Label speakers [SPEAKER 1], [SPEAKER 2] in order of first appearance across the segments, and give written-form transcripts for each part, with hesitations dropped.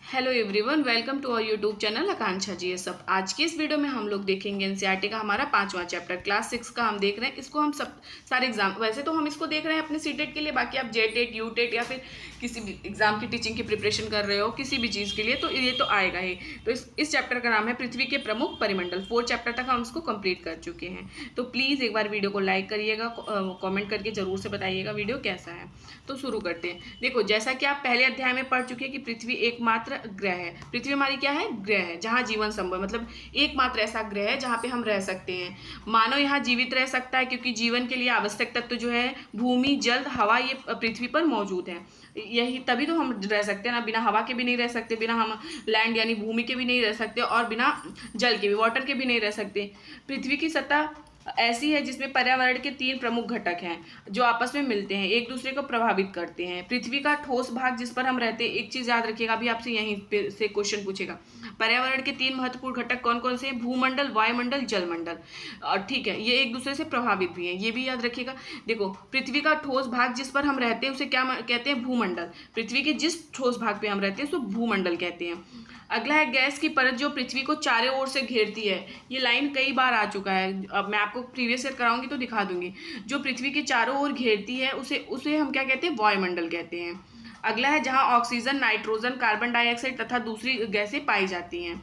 [SPEAKER 1] Hello everyone, welcome to our YouTube channel Akanksha ji ये सब। आज के इस वीडियो में हम लोग देखेंगे एनसीईआरटी का हमारा 5वां चैप्टर क्लास 6 का हम देख रहे हैं। इसको हम सब सारे एग्जाम, वैसे तो हम इसको देख रहे हैं अपने सीटेट के लिए, बाकी आप जेटेट यूटेट या फिर किसी भी एग्जाम की टीचिंग की प्रिपरेशन कर रहे हो किसी भी चीज़ के लिए तो ये तो आएगा ही। तो इस चैप्टर का नाम है पृथ्वी के प्रमुख परिमंडल। 4 चैप्टर तक हम इसको कंप्लीट कर चुके हैं। तो प्लीज़ एक बार वीडियो को लाइक करिएगा, कॉमेंट करके जरूर से बताइएगा वीडियो कैसा है। तो शुरू करते हैं। देखो, जैसा कि आप पहले अध्याय में पढ़ चुके हैं कि पृथ्वी एकमात्र ग्रह है। पृथ्वी हमारी क्या है? ग्रह है, जहाँ जीवन संभव, मतलब एकमात्र ऐसा ग्रह है जहाँ पे हम रह सकते हैं। मानव यहाँ जीवित रह सकता है क्योंकि जीवन के लिए आवश्यक तत्व जो है भूमि, जल, हवा, ये पृथ्वी पर मौजूद है। यही तभी तो हम रह सकते हैं ना। बिना हवा के भी नहीं रह सकते, बिना हम लैंड यानी भूमि के भी नहीं रह सकते, और बिना जल के भी, वाटर के भी नहीं रह सकते। पृथ्वी की सतह ऐसी है जिसमें पर्यावरण के 3 प्रमुख घटक हैं जो आपस में मिलते हैं, एक दूसरे को प्रभावित करते हैं। पृथ्वी का ठोस भाग जिस पर हम रहते हैं, एक चीज याद रखिएगा, अभी आपसे यहीं से क्वेश्चन पूछेगा। पर्यावरण के 3 महत्वपूर्ण घटक कौन कौन से हैं? भूमंडल, वायुमंडल, जलमंडल। और ठीक है, ये एक दूसरे से प्रभावित भी हैं, ये भी याद रखिएगा। देखो, पृथ्वी का ठोस भाग जिस पर हम रहते हैं उसे क्या कहते हैं? भूमंडल। पृथ्वी के जिस ठोस भाग पे हम रहते हैं उसको भूमंडल कहते हैं। अगला है गैस की परत जो पृथ्वी को चारों ओर से घेरती है। ये लाइन कई बार आ चुका है, अब मैं आपको प्रीवियस ईयर कराऊंगी तो दिखा दूंगी। जो पृथ्वी के चारों ओर घेरती है उसे उसे हम क्या कहते हैं? वायुमंडल कहते हैं। अगला है जहां ऑक्सीजन, नाइट्रोजन, कार्बन डाइऑक्साइड तथा दूसरी गैसें पाई जाती हैं।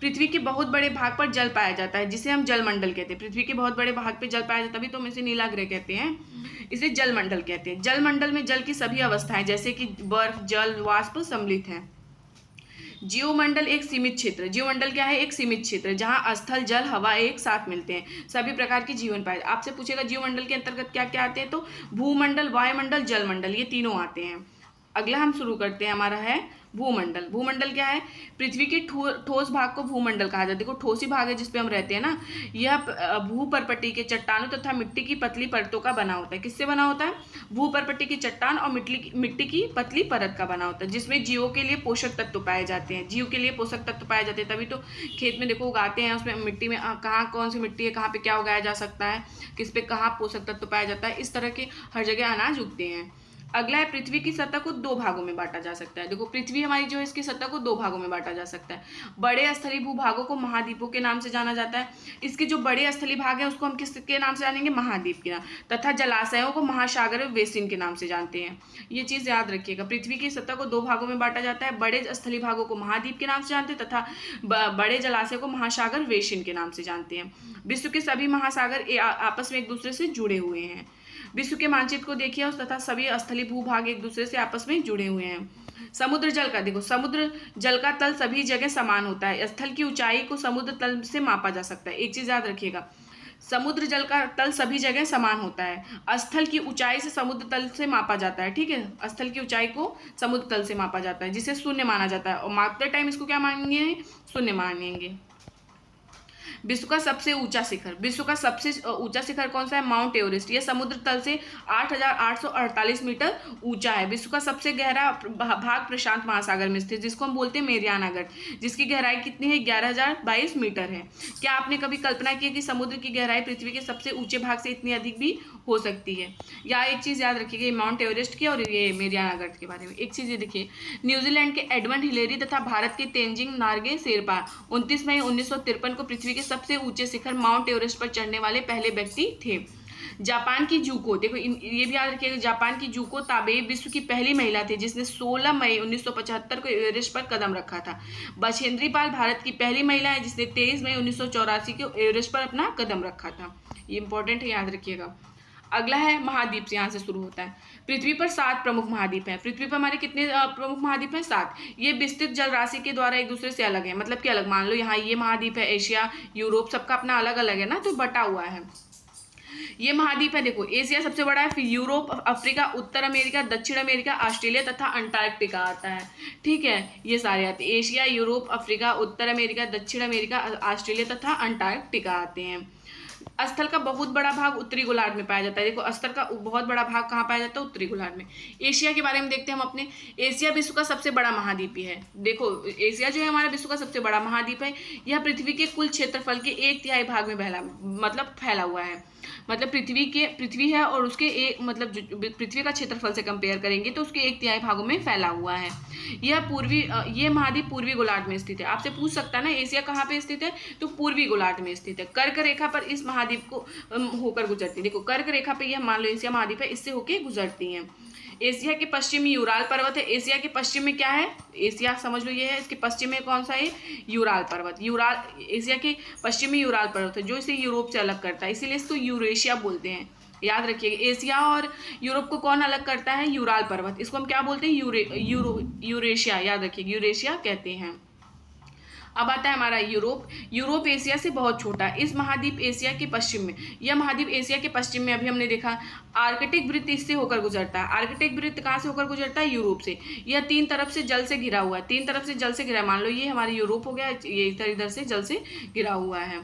[SPEAKER 1] पृथ्वी के बहुत बड़े भाग पर जल पाया जाता है जिसे हम जलमंडल कहते हैं। पृथ्वी के बहुत बड़े भाग पे जल पाया जाता है, तभी तो हम इसे नीला ग्रह कहते हैं, इसे जलमंडल कहते हैं। जलमंडल में जल की सभी अवस्थाएं जैसे कि बर्फ, जल, वाष्प सम्मिलित हैं। जीवमंडल एक सीमित क्षेत्र। जीवमंडल क्या है? एक सीमित क्षेत्र जहां स्थल, जल, हवा एक साथ मिलते हैं, सभी प्रकार के जीवन पाए। आपसे पूछेगा जीवमंडल के अंतर्गत क्या क्या आते हैं, तो भूमंडल, वायुमंडल, जलमंडल, ये तीनों आते हैं। अगला हम शुरू करते हैं, हमारा है भूमंडल। भूमंडल क्या है? पृथ्वी के ठोस भाग को भूमंडल कहा जाता है। देखो, ठोस ही भाग है जिसपे हम रहते हैं ना। यह भूपर्पटी के चट्टानों तथा मिट्टी की पतली परतों का बना होता है। किससे बना होता है? भूपर्पटी की चट्टान और मिट्टी की पतली परत का बना होता है, जिसमें जीवों के लिए पोषक तत्व पाए जाते हैं। जीव के लिए पोषक तत्व पाए जाते हैं, तभी तो खेत में देखो उगाते हैं, उसमें मिट्टी में कहाँ कौन सी मिट्टी है, कहाँ पे क्या उगाया जा सकता है, किस पे कहाँ पोषक तत्व पाया जाता है, इस तरह के हर जगह अनाज उगते हैं। अगला है पृथ्वी की सतह को 2 भागों में बांटा जा सकता है। देखो, पृथ्वी हमारी जो है इसकी सतह को 2 भागों में बांटा जा सकता है। बड़े स्थलीय भूभागों को महाद्वीपों के नाम से जाना जाता है। इसके जो बड़े स्थलीय भाग है उसको हम किसके नाम से जानेंगे? महाद्वीप के नाम। तथा जलाशयों को महासागर व बेसिन के नाम से जानते हैं। ये चीज याद रखिएगा, पृथ्वी की सतह को 2 भागों में बांटा जाता है। बड़े स्थलीय भागों को महाद्वीप के नाम से जानते हैं तथा बड़े जलाशय को महासागर, बेसिन के नाम से जानते हैं। विश्व के सभी महासागर आपस में एक दूसरे से जुड़े हुए हैं। विश्व के मानचित्र को देखिए उस तथा सभी स्थलीय भूभाग एक दूसरे से आपस में जुड़े हुए हैं। समुद्र जल का देखो, समुद्र जल का तल सभी जगह समान होता है। स्थल की ऊंचाई को समुद्र तल से मापा जा सकता है। एक चीज याद रखिएगा, समुद्र जल का तल सभी जगह समान होता है। स्थल की ऊंचाई से समुद्र तल से मापा जाता है। ठीक है, स्थल की ऊंचाई को समुद्र तल से मापा जाता है, जिसे शून्य माना जाता है, और मापते टाइम इसको क्या मानेंगे? शून्य मानेंगे। विश्व का सबसे ऊंचा शिखर। विश्व का सबसे ऊंचा शिखर कौन सा है? Mount Everest. यह समुद्र तल से 8,848 मीटर ऊंचा है। विश्व का सबसे गहरा भाग प्रशांत महासागर में स्थित, जिसको हम बोलते हैं मेरियाना गढ़, जिसकी गहराई कितनी है? 11,022 मीटर है। क्या आपने कभी कल्पना की कि समुद्र की गहराई पृथ्वी के सबसे ऊंचे भाग से इतनी अधिक भी हो सकती है? या एक चीज याद रखिएगा, माउंट एवरेस्ट की और ये मेरियाना गढ़ के बारे में एक चीज ये देखिए, न्यूजीलैंड के एडमंड हिलेरी तथा भारत के तेंजिंग नार्गे शेरपा 29 मई 1953 को पृथ्वी के सबसे ऊंचे शिखर माउंट एवरेस्ट पर चढ़ने वाले पहले व्यक्ति थे। जापान की जूको, देखो ये भी याद रखिएगा, जापान की जूको ताबे विश्व की पहली महिला थी जिसने 16 मई 1975 को एवरेस्ट पर कदम रखा था। बछेंद्री पाल भारत की पहली महिला है जिसने 23 मई 1984 को एवरेस्ट पर अपना कदम रखा था। ये इंपॉर्टेंट है, याद रखिएगा। अगला है महाद्वीप, से यहाँ से शुरू होता है। पृथ्वी पर 7 प्रमुख महाद्वीप हैं। पृथ्वी पर हमारे कितने प्रमुख महाद्वीप हैं? 7। ये विस्तृत जल राशि के द्वारा एक दूसरे से अलग है, मतलब कि अलग, मान लो यहाँ ये महाद्वीप है, एशिया, यूरोप, सबका अपना अलग अलग है ना, तो बटा हुआ है। ये महाद्वीप है, देखो, एशिया सबसे बड़ा है, फिर यूरोप, अफ्रीका, उत्तर अमेरिका, दक्षिण अमेरिका, ऑस्ट्रेलिया तथा अंटार्कटिका आता है। ठीक है, ये सारे आते हैं, एशिया, यूरोप, अफ्रीका, उत्तर अमेरिका, दक्षिण अमेरिका, ऑस्ट्रेलिया तथा अंटार्कटिका आते हैं। स्थल का बहुत बड़ा भाग उत्तरी गोलार्ध में पाया जाता है। देखो स्थल का बहुत बड़ा भाग कहाँ पाया जाता है? उत्तरी गोलार्ध में। एशिया के बारे में देखते हैं हम अपने। एशिया विश्व का सबसे बड़ा महाद्वीप है। देखो एशिया जो है हमारा विश्व का सबसे बड़ा महाद्वीप है। यह पृथ्वी के कुल क्षेत्रफल के 1/3 भाग में फैला हुआ है। मतलब पृथ्वी है और उसके एक मतलब पृथ्वी का क्षेत्रफल से कंपेयर करेंगे तो उसके 1/3 भागों में फैला हुआ है। ये महाद्वीप पूर्वी गोलार्ध में स्थित है। आपसे पूछ सकता है ना एशिया कहाँ पे स्थित है? तो पूर्वी गोलार्ध में स्थित है। कर्क रेखा पर इस महाद्वीप को होकर गुजरती है। देखो कर्क रेखा पे यह मान लो एशिया महाद्वीप है, इससे होकर गुजरती है। एशिया के पश्चिम में यूराल पर्वत है। एशिया के पश्चिम में क्या है? एशिया समझ लो ये है, इसके पश्चिम में कौन सा है? यूराल पर्वत। एशिया के पश्चिम में यूराल पर्वत है जो इसे यूरोप से अलग करता है, इसीलिए इसको यूरेशिया बोलते हैं। याद रखिएगा एशिया और यूरोप को कौन अलग करता है? यूराल पर्वत। इसको हम क्या बोलते हैं? यूरेशिया। याद रखिएगा यूरेशिया कहते हैं। अब आता है हमारा यूरोप। यूरोप एशिया से बहुत छोटा है। इस महाद्वीप एशिया के पश्चिम में, यह महाद्वीप एशिया के पश्चिम में, अभी हमने देखा आर्कटिक वृत्त इससे होकर गुजरता है। आर्कटिक वृत्त कहाँ से होकर गुजरता है? यूरोप से। यह 3 तरफ से जल से घिरा हुआ है। 3 तरफ से जल से घिरा, मान लो ये हमारा यूरोप हो गया, ये इधर से जल से घिरा हुआ है।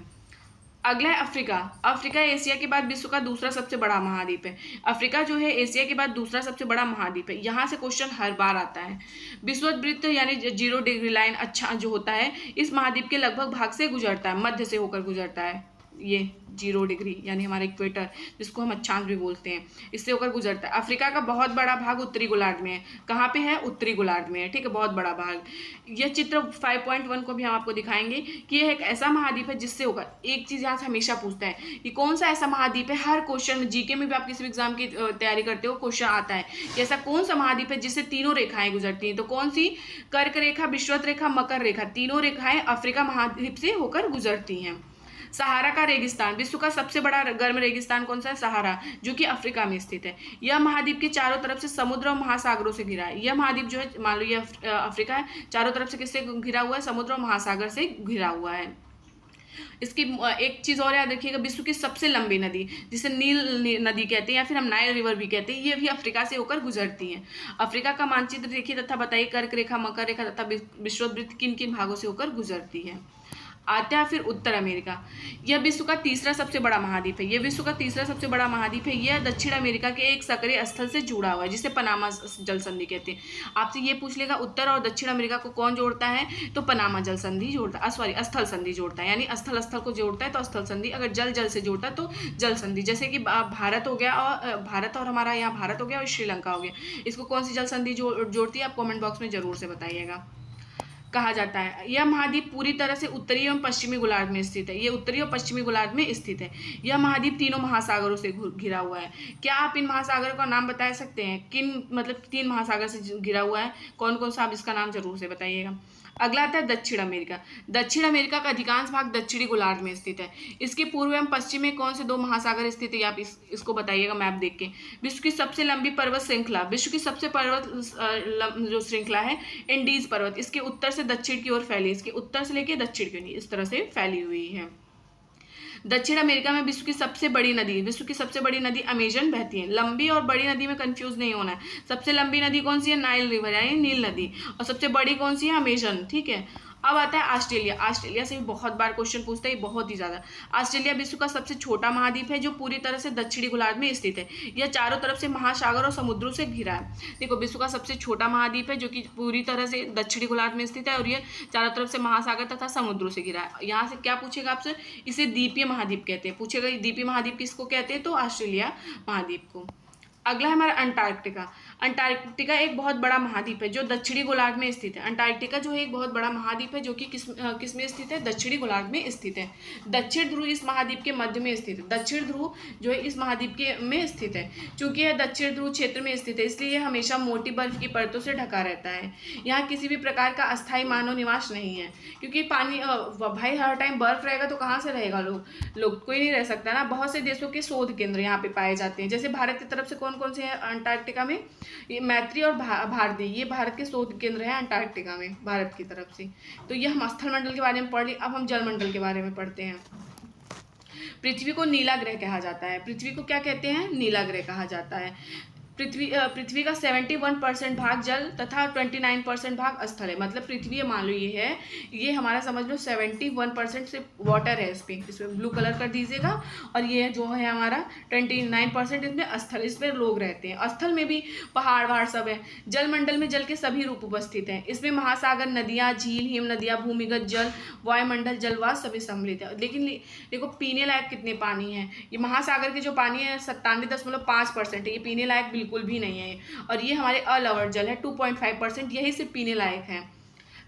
[SPEAKER 1] अगला है अफ्रीका। अफ्रीका एशिया के बाद विश्व का दूसरा सबसे बड़ा महाद्वीप है। अफ्रीका जो है एशिया के बाद दूसरा सबसे बड़ा महाद्वीप है। यहाँ से क्वेश्चन हर बार आता है। विषुवत वृत्त यानी 0 डिग्री लाइन अच्छा जो होता है इस महाद्वीप के लगभग भाग से गुजरता है, मध्य से होकर गुजरता है। ये 0 डिग्री यानी हमारा इक्वेटर, जिसको हम अक्षांश भी बोलते हैं, इससे होकर गुजरता है। अफ्रीका का बहुत बड़ा भाग उत्तरी गोलार्ध में है। कहाँ पे है? उत्तरी गोलार्ध में है। ठीक है, बहुत बड़ा भाग। यह चित्र 5.1 को भी हम आपको दिखाएंगे कि यह एक ऐसा महाद्वीप है जिससे होकर, एक चीज यहाँ से हमेशा पूछता है कि कौन सा ऐसा महाद्वीप है। हर क्वेश्चन जीके में भी आप किसी भी एग्जाम की तैयारी करते हो क्वेश्चन आता है कि ऐसा कौन सा महाद्वीप है जिससे तीनों रेखाएं गुजरती हैं। तो कौन सी? कर्क रेखा, विषुवत रेखा, मकर रेखा, तीनों रेखाएं अफ्रीका महाद्वीप से होकर गुजरती हैं। सहारा का रेगिस्तान। विश्व का सबसे बड़ा गर्म रेगिस्तान कौन सा है? सहारा, जो कि अफ्रीका में स्थित है। यह महाद्वीप के चारों तरफ से समुद्र और महासागरों से घिरा है। यह महाद्वीप जो है, मान लो ये अफ्रीका है, चारों तरफ से किससे घिरा हुआ है? समुद्र और महासागर से घिरा हुआ है। इसकी एक चीज और याद रखिएगा, विश्व की सबसे लंबी नदी जिसे नील नदी कहते हैं या फिर हम नाइल रिवर भी कहते हैं, ये भी अफ्रीका से होकर गुजरती है। अफ्रीका का मानचित्र देखिए तथा बताइए कर्क रेखा, मकर रेखा तथा विषुवत वृत्त किन किन भागों से होकर गुजरती है। आता है फिर उत्तर अमेरिका। यह विश्व का तीसरा सबसे बड़ा महाद्वीप है। यह विश्व का तीसरा सबसे बड़ा महाद्वीप है। यह दक्षिण अमेरिका के एक सक्रिय स्थल से जुड़ा हुआ है जिसे पनामा जल संधि कहते हैं। आपसे ये पूछ लेगा उत्तर और दक्षिण अमेरिका को कौन जोड़ता है? तो पनामा जल संधि जोड़ता है, सॉरी स्थल संधि जोड़ता है, यानी स्थल स्थल को जोड़ता है तो स्थल संधि। अगर जल जल से जोड़ता है तो जल संधि। जैसे कि भारत हो गया, और भारत और हमारा यहाँ भारत हो गया और श्रीलंका हो गया, इसको कौन सी जल संधि जोड़ती है? आप कॉमेंट बॉक्स में जरूर से बताइएगा। कहा जाता है यह महाद्वीप पूरी तरह से उत्तरी एवं पश्चिमी गोलार्ध में स्थित है। ये उत्तरी और पश्चिमी गोलार्ध में स्थित है। यह महाद्वीप तीनों महासागरों से घिरा हुआ है। क्या आप इन महासागरों का नाम बता सकते हैं? किन मतलब 3 महासागर से घिरा हुआ है, कौन कौन सा? आप इसका नाम जरूर से बताइएगा। अगला आता है दक्षिण अमेरिका। दक्षिण अमेरिका का अधिकांश भाग दक्षिणी गोलार्ध में स्थित है। इसके पूर्व एवं पश्चिम में कौन से 2 महासागर स्थित है? आप इसको बताइएगा मैप देख के। विश्व की सबसे लंबी पर्वत श्रृंखला, विश्व की सबसे जो श्रृंखला है एंडीज पर्वत, इसके उत्तर से दक्षिण की ओर फैली, इसके उत्तर से लेकर दक्षिण की ओर इस तरह से फैली हुई है। दक्षिण अमेरिका में विश्व की सबसे बड़ी नदी अमेजन बहती है। लंबी और बड़ी नदी में कंफ्यूज नहीं होना है। सबसे लंबी नदी कौन सी है? नाइल रिवर यानी नील नदी। और सबसे बड़ी कौन सी है? अमेजन। ठीक है। अब आता है ऑस्ट्रेलिया। ऑस्ट्रेलिया से भी बहुत बार क्वेश्चन पूछता है, बहुत ही ज्यादा। ऑस्ट्रेलिया विश्व का सबसे छोटा महाद्वीप है जो पूरी तरह से दक्षिणी गोलार्ध में स्थित है। यह चारों तरफ से महासागर और समुद्रों से घिरा है। देखो विश्व का सबसे छोटा महाद्वीप है जो कि पूरी तरह से दक्षिणी गोलार्ध में स्थित है और यह चारों तरफ से महासागर तथा समुद्रों से घिरा है। यहाँ से क्या पूछेगा आपसे? इसे द्वीपीय महाद्वीप कहते हैं। पूछेगा द्वीपीय महाद्वीप किसको कहते हैं? तो ऑस्ट्रेलिया महाद्वीप को। अगला है हमारा अंटार्कटिका। अंटार्कटिका एक बहुत बड़ा महाद्वीप है जो दक्षिणी गोलार्ध में स्थित है। अंटार्कटिका जो है एक बहुत बड़ा महाद्वीप है जो कि किस में स्थित है? दक्षिणी गोलार्ध में स्थित है। दक्षिण ध्रुव इस महाद्वीप के मध्य में स्थित है। दक्षिण ध्रुव जो है इस महाद्वीप के में स्थित है। चूंकि यह दक्षिण ध्रुव क्षेत्र में स्थित है इसलिए यह हमेशा मोटी बर्फ की परतों से ढका रहता है। यहाँ किसी भी प्रकार का अस्थायी मानव निवास नहीं है क्योंकि पानी भाई हर टाइम बर्फ रहेगा तो कहाँ से रहेगा लोग कोई नहीं रह सकता ना। बहुत से देशों के शोध केंद्र यहाँ पे पाए जाते हैं। जैसे भारत की तरफ से कौन से हैं अंटार्कटिका में? ये मैत्री और भारती, ये भारत के शोध केंद्र हैं अंटार्कटिका में भारत की तरफ से। तो ये हम स्थल मंडल के बारे में पढ़ ली। अब हम जल मंडल के बारे में पढ़ते हैं। पृथ्वी को नीला ग्रह कहा जाता है। पृथ्वी को क्या कहते हैं? नीला ग्रह कहा जाता है। पृथ्वी का 71% भाग जल तथा 29% भाग स्थल है। मतलब पृथ्वी मान लो ये है, ये हमारा समझ लो 71% सिर्फ वाटर है, इसमें ब्लू कलर कर दीजिएगा। और ये जो है हमारा 29% इसमें स्थल, इसमें लोग रहते हैं। स्थल में भी पहाड़ वहाड़ सब है। जलमंडल में जल के सभी रूप उपस्थित हैं। इसमें महासागर, नदियाँ, झील, हिम नदियाँ, भूमिगत जल, वायुमंडल, जलवाष्प सभी सम्मिलित है। लेकिन देखो पीने लायक कितने पानी है, ये महासागर के जो पानी है 97.5% है, ये पीने लायक बिल्कुल भी नहीं है। और ये हमारे अलवण जल है 2.5%, यही सिर्फ पीने लायक है।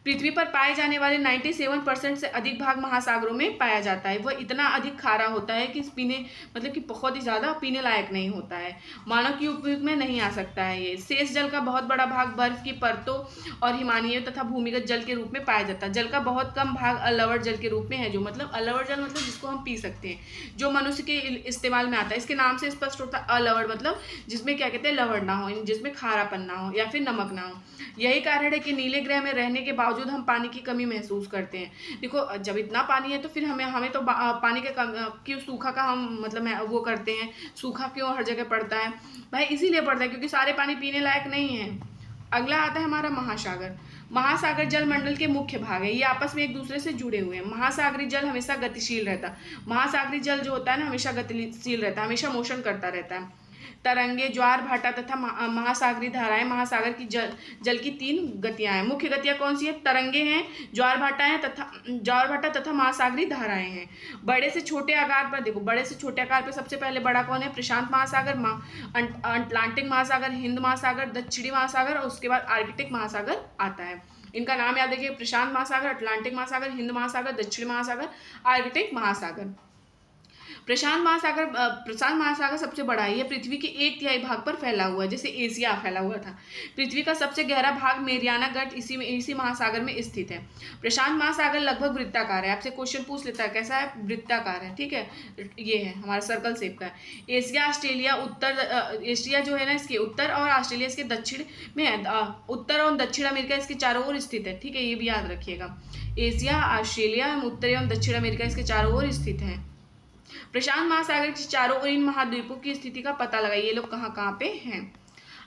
[SPEAKER 1] पृथ्वी पर पाए जाने वाले 97% से अधिक भाग महासागरों में पाया जाता है। वह इतना अधिक खारा होता है कि पीने मतलब कि बहुत ही ज़्यादा पीने लायक नहीं होता है, मानव की उपयोग में नहीं आ सकता है। ये शेष जल का बहुत बड़ा भाग बर्फ की परतों और हिमालय तथा भूमिगत जल के रूप में पाया जाता है। जल का बहुत कम भाग अलवण जल के रूप में है, जो मतलब अलवण जल मतलब जिसको हम पी सकते हैं, जो मनुष्य के इस्तेमाल में आता है। इसके नाम से स्पष्ट होता है अलवण मतलब जिसमें क्या कहते हैं, लवण ना हो, जिसमें खारापन ना हो या फिर नमक ना हो। यही कारण है कि नीले ग्रह में रहने के बावजूद हम पानी की कमी महसूस करते हैं। देखो जब इतना पानी है तो फिर हमें तो पानी के क्यों सूखा का हम मतलब वो करते हैं, सूखा क्यों हर जगह पड़ता है भाई, इसीलिए पड़ता है क्योंकि सारे पानी पीने लायक नहीं है। अगला आता है हमारा महासागर। महासागर जल मंडल के मुख्य भाग है, ये आपस में एक दूसरे से जुड़े हुए हैं। महासागरीय जल हमेशा गतिशील रहता है। महासागरीय जल जो होता है ना हमेशा गतिशील रहता है, हमेशा मोशन करता रहता है। तरंगे, ज्वार भाटा तथा महासागरीय धाराएं महासागर की जल की 3 गतियां हैं। मुख्य गतियां कौन सी है? तरंगे हैं, ज्वार भाटा तथा महासागरीय धाराएं हैं। बड़े से छोटे आकार पर देखो, बड़े से छोटे आकार पर सबसे पहले बड़ा कौन है? प्रशांत महासागर, अटलांटिक महासागर, हिंद महासागर, दक्षिणी महासागर और उसके बाद आर्कटिक महासागर आता है। इनका नाम याद रखिए, प्रशांत महासागर, अटलांटिक महासागर, हिंद महासागर, दक्षिणी महासागर, आर्कटिक महासागर। प्रशांत महासागर सबसे बड़ा है, यह पृथ्वी के 1/3 भाग पर फैला हुआ है, जैसे एशिया फैला हुआ था। पृथ्वी का सबसे गहरा भाग मेरियाना गढ़ इसी महासागर में स्थित है। प्रशांत महासागर लगभग वृत्ताकार है, आपसे क्वेश्चन पूछ लेता है कैसा है, वृत्ताकार है, ठीक है, ये है हमारा सर्कल शेप का है। एशिया जो है ना इसके उत्तर और ऑस्ट्रेलिया इसके दक्षिण में है। उत्तर और दक्षिण अमेरिका इसके चारों ओर स्थित है, ठीक है, ये भी याद रखिएगा। एशिया, ऑस्ट्रेलिया, उत्तरी एवं दक्षिण अमेरिका इसके चारों ओर स्थित है। प्रशांत महासागर के चारों ओर इन महाद्वीपों की स्थिति का पता लगाइए, ये लोग कहाँ कहाँ पे हैं।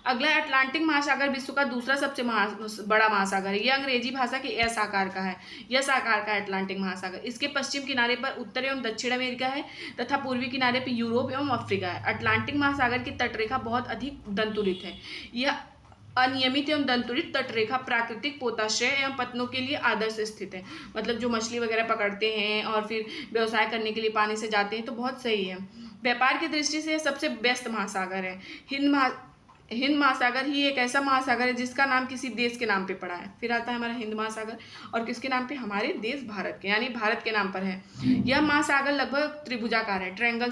[SPEAKER 1] अगला अटलांटिक महासागर विश्व का दूसरा सबसे बड़ा महासागर है। यह अंग्रेजी भाषा के एस आकार का है, यस आकार का अटलांटिक महासागर। इसके पश्चिम किनारे पर उत्तर एवं दक्षिण अमेरिका है तथा पूर्वी किनारे पर यूरोप एवं अफ्रीका है। अटलांटिक महासागर की तटरेखा बहुत अधिक दंतुरित है। यह अनियमित एवं दंतुरित तटरेखा प्राकृतिक पोताश्रय एवं पत्तनों के लिए आदर्श स्थित है। मतलब जो मछली वगैरह पकड़ते हैं और फिर व्यवसाय करने के लिए पानी से जाते हैं तो बहुत सही है। व्यापार की दृष्टि से सबसे व्यस्त महासागर है। हिंद महासागर ही एक ऐसा महासागर है जिसका नाम किसी देश के नाम पे पड़ा है। फिर आता है हमारा हिंद महासागर, और किसके नाम पे? हमारे देश भारत के, यानी भारत के नाम पर है। यह महासागर लगभग त्रिभुजाकार है, ट्रायंगल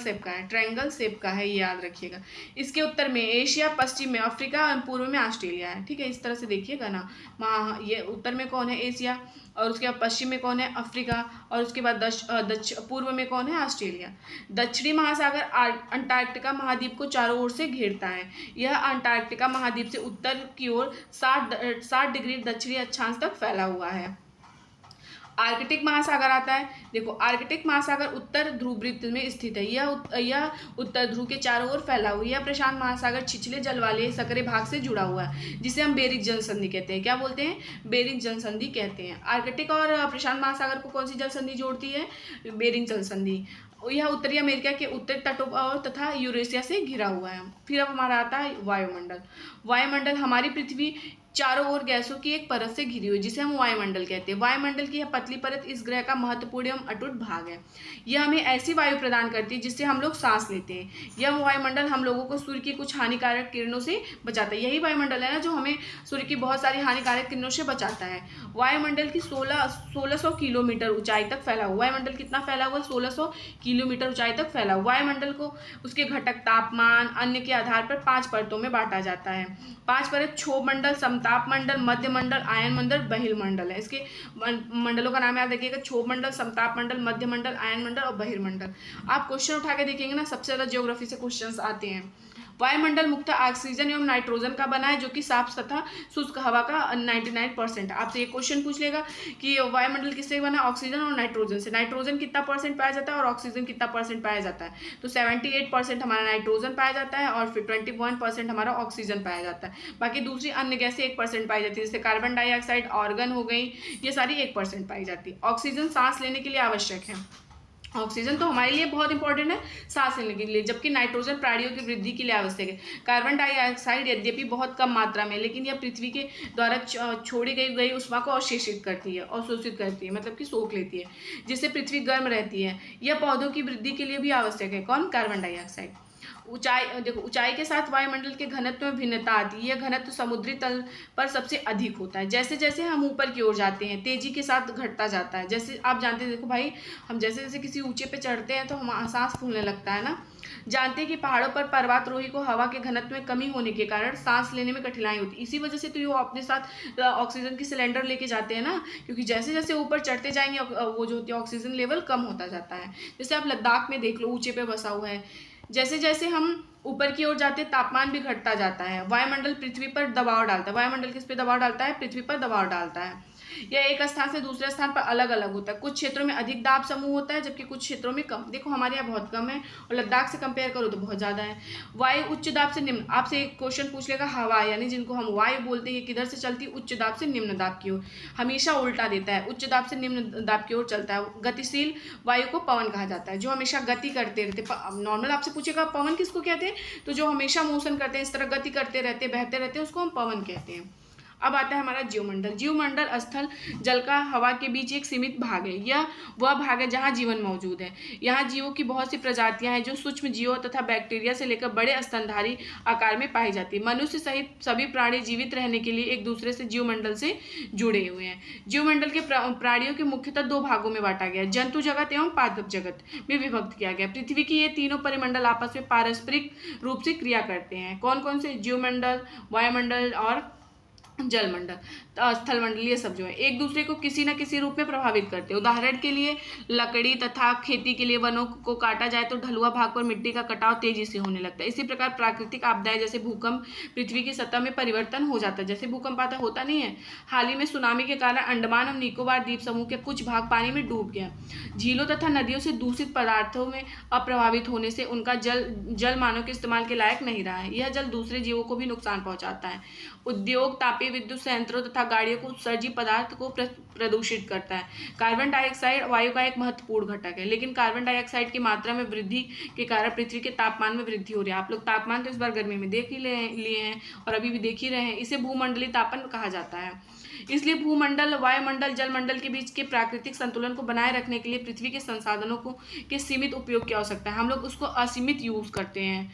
[SPEAKER 1] शेप का है, ये याद रखिएगा। इसके उत्तर में एशिया, पश्चिम में अफ्रीका और पूर्व में ऑस्ट्रेलिया है, ठीक है, इस तरह से देखिएगा ना। ये उत्तर में कौन है? एशिया, और उसके बाद पश्चिम में कौन है? अफ्रीका, और उसके बाद पूर्व में कौन है? ऑस्ट्रेलिया। दक्षिणी महासागर अंटार्कटिका महाद्वीप को चारों ओर से घेरता है। यह अंटार्कटिका महाद्वीप से उत्तर की ओर 60 डिग्री दक्षिणी अक्षांश तक फैला हुआ है। आर्कटिक महासागर आता है। देखो आर्कटिक महासागर उत्तर ध्रुव वृत्त में स्थित है। यह उत्तर ध्रुव के चारों ओर फैला हुआ है। यह प्रशांत महासागर छिछले जल वाले सकरे भाग से जुड़ा हुआ है, जिसे हम बेरिंग जल संधि कहते हैं। क्या बोलते हैं? बेरिंग जल संधि कहते हैं। आर्कटिक और प्रशांत महासागर को कौन सी जल संधि जोड़ती है? बेरिंग जल संधि। यह उत्तरी अमेरिका के उत्तरी तटों और तथा यूरेशिया से घिरा हुआ है। फिर अब हमारा आता है वायुमंडल। वायुमंडल हमारी पृथ्वी चारों ओर गैसों की एक परत से घिरी हुई, जिसे हम वायुमंडल कहते हैं। वायुमंडल की यह पतली परत इस ग्रह का महत्वपूर्ण एवं अटूट भाग है। यह हमें ऐसी वायु प्रदान करती है जिससे हम लोग सांस लेते हैं। यह वायुमंडल हम लोगों को सूर्य की कुछ हानिकारक किरणों से बचाता है। यही वायुमंडल है ना जो हमें सूर्य की बहुत सारी हानिकारक किरणों से बचाता है। वायुमंडल की 1600 किलोमीटर ऊंचाई तक फैला हुआ। वायुमंडल कितना फैला हुआ? 1600 किलोमीटर ऊंचाई तक फैला हुआ। वायुमंडल को उसके घटक, तापमान, अन्य के आधार पर 5 परतों में बांटा जाता है। 5 परत क्षोभ मंडल, समताप मंडल, मध्य मंडल, आयन मंडल, बहिर्मंडल है। इसके मंडलों का नाम याद रखिएगा, क्षोभ मंडल, समताप मंडल, मध्य मंडल, आयन मंडल और बहिर्मंडल। आप क्वेश्चन उठा के देखेंगे ना, सबसे ज़्यादा ज्योग्राफी से क्वेश्चंस आते हैं। वायुमंडल मुख्यतः ऑक्सीजन एवं नाइट्रोजन का बना है, जो कि साफ तथा शुष्क हवा का 99%। आपसे एक क्वेश्चन पूछ लेगा कि वायुमंडल किससे बना, ऑक्सीजन और नाइट्रोजन से। नाइट्रोजन कितना परसेंट पाया जाता है और ऑक्सीजन कितना परसेंट पाया जाता है, तो 78% हमारा नाइट्रोजन पाया जाता है और फिर 21% हमारा ऑक्सीजन पाया जाता है। बाकी दूसरी अन्य गैसें 1% पाई जाती है, जैसे कार्बन डाइऑक्साइड, ऑर्गन हो गई, ये सारी 1% पाई जाती है। ऑक्सीजन सांस लेने के लिए आवश्यक है। ऑक्सीजन तो हमारे लिए बहुत इंपॉर्टेंट है सांस लेने के लिए, जबकि नाइट्रोजन प्राणियों की वृद्धि के लिए आवश्यक है। कार्बन डाइऑक्साइड यद्यपि बहुत कम मात्रा में, लेकिन यह पृथ्वी के द्वारा छोड़ी गई ऊष्मा को अवशोषित करती है, अवशोषित करती है, मतलब कि सोख लेती है, जिससे पृथ्वी गर्म रहती है। यह पौधों की वृद्धि के लिए भी आवश्यक है। कौन? Carbon dioxide. ऊंचाई, देखो ऊंचाई के साथ वायुमंडल के घनत्व में भिन्नता आती है। यह घनत्व समुद्री तल पर सबसे अधिक होता है। जैसे जैसे हम ऊपर की ओर जाते हैं तेजी के साथ घटता जाता है। जैसे आप जानते हैं, देखो भाई, हम जैसे जैसे किसी ऊंचे पे चढ़ते हैं तो हम सांस फूलने लगता है ना। जानते हैं कि पहाड़ों पर पर्वतारोही को हवा के घनत्व में कमी होने के कारण सांस लेने में कठिनाई होती है। इसी वजह से तो वो अपने साथ ऑक्सीजन की सिलेंडर लेके जाते हैं ना, क्योंकि जैसे जैसे ऊपर चढ़ते जाएंगे वो जो होती है ऑक्सीजन लेवल कम होता जाता है। जैसे आप लद्दाख में देख लो, ऊंचे पे बसा हुआ है। जैसे जैसे हम ऊपर की ओर जाते हैं तापमान भी घटता जाता है। वायुमंडल पृथ्वी पर दबाव डालता है। वायुमंडल किस पे दबाव डालता है? पृथ्वी पर दबाव डालता है। यह एक स्थान से दूसरे स्थान पर अलग अलग होता है। कुछ क्षेत्रों में अधिक दाब समूह होता है, जबकि कुछ क्षेत्रों में कम। देखो हमारे यहाँ बहुत कम है और लद्दाख से कंपेयर करो तो बहुत ज़्यादा है। वायु उच्च दाब से निम्न, आपसे एक क्वेश्चन पूछ लेगा, हवा यानी जिनको हम वायु बोलते हैं किधर से चलती है? उच्च दाब से निम्न दाब की ओर। हमेशा उल्टा देता है, उच्च दाब से निम्न दाब की ओर चलता है। गतिशील वायु को पवन कहा जाता है, जो हमेशा गति करते रहते। नॉर्मल आपसे पूछेगा पवन किसको कहते हैं, तो जो हमेशा मोशन करते हैं, इस तरह गति करते रहते, बहते रहते हैं, उसको हम पवन कहते हैं। अब आता है हमारा जीवमंडल। जीवमंडल स्थल, जल का हवा के बीच एक सीमित भाग है। यह वह भाग है जहाँ जीवन मौजूद है। यहाँ जीवों की बहुत सी प्रजातियां हैं, जो सूक्ष्म जीवों तथा बैक्टीरिया से लेकर बड़े स्तनधारी आकार में पाई जाती है। मनुष्य सहित सभी प्राणी जीवित रहने के लिए एक दूसरे से जीवमंडल से जुड़े हुए हैं। जीवमंडल के प्राणियों के मुख्यतः दो भागों में बांटा गया है, जंतु जगत एवं पादप जगत में विभक्त किया गया। पृथ्वी की ये तीनों परिमंडल आपस में पारस्परिक रूप से क्रिया करते हैं। कौन कौन से? जीवमंडल, वायुमंडल और जलमंडल, स्थलमंडल, ये सब जो है एक दूसरे को किसी न किसी रूप में प्रभावित करते हैं। उदाहरण के लिए लकड़ी तथा खेती के लिए वनों को काटा जाए तो ढलुआ भाग पर मिट्टी का कटाव तेजी से होने लगता है। इसी प्रकार प्राकृतिक आपदाएं जैसे भूकंप, पृथ्वी की सतह में परिवर्तन हो जाता है। जैसे भूकंप आता होता नहीं है। हाल ही में सुनामी के कारण अंडमान और निकोबार द्वीप समूह के कुछ भाग पानी में डूब गया। झीलों तथा नदियों से दूषित पदार्थों में अप्रभावित होने से उनका जल मानव के इस्तेमाल के लायक नहीं रहा है। यह जल दूसरे जीवों को भी नुकसान पहुंचाता है। उद्योग, तापीय विद्युत संयंत्रों तथा गाड़ियों को उत्सर्जित पदार्थ को प्रदूषित करता है। कार्बन डाइऑक्साइड वायु का एक महत्वपूर्ण घटक है, लेकिन कार्बन डाइऑक्साइड की मात्रा में वृद्धि के कारण पृथ्वी के तापमान में वृद्धि हो रही है। आप लोग तापमान तो इस बार गर्मी में देख ही लिए हैं और अभी भी देख ही रहे हैं। इसे भूमंडलीय तापन कहा जाता है। इसलिए भूमंडल, वायुमंडल, जलमंडल के बीच के प्राकृतिक संतुलन को बनाए रखने के लिए पृथ्वी के संसाधनों को के सीमित उपयोग की आवश्यकता है। हम लोग उसको असीमित यूज करते हैं,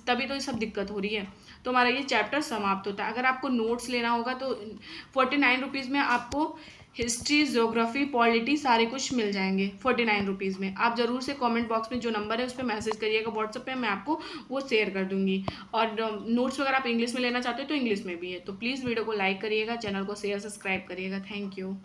[SPEAKER 1] तभी तो ये सब दिक्कत हो रही है। तो हमारा ये चैप्टर समाप्त होता है। अगर आपको नोट्स लेना होगा तो 49 रुपीज़ में आपको हिस्ट्री, ज्योग्राफी, पॉलिटी सारे कुछ मिल जाएंगे 49 रुपीज़ में। आप ज़रूर से कमेंट बॉक्स में जो नंबर है उस पर मैसेज करिएगा, व्हाट्सएप पे मैं आपको वो शेयर कर दूंगी। और नोट्स अगर आप इंग्लिश में लेना चाहते हो तो इंग्लिश में भी है। तो प्लीज़ वीडियो को लाइक करिएगा, चैनल को शेयर, सब्सक्राइब करिएगा। Thank you.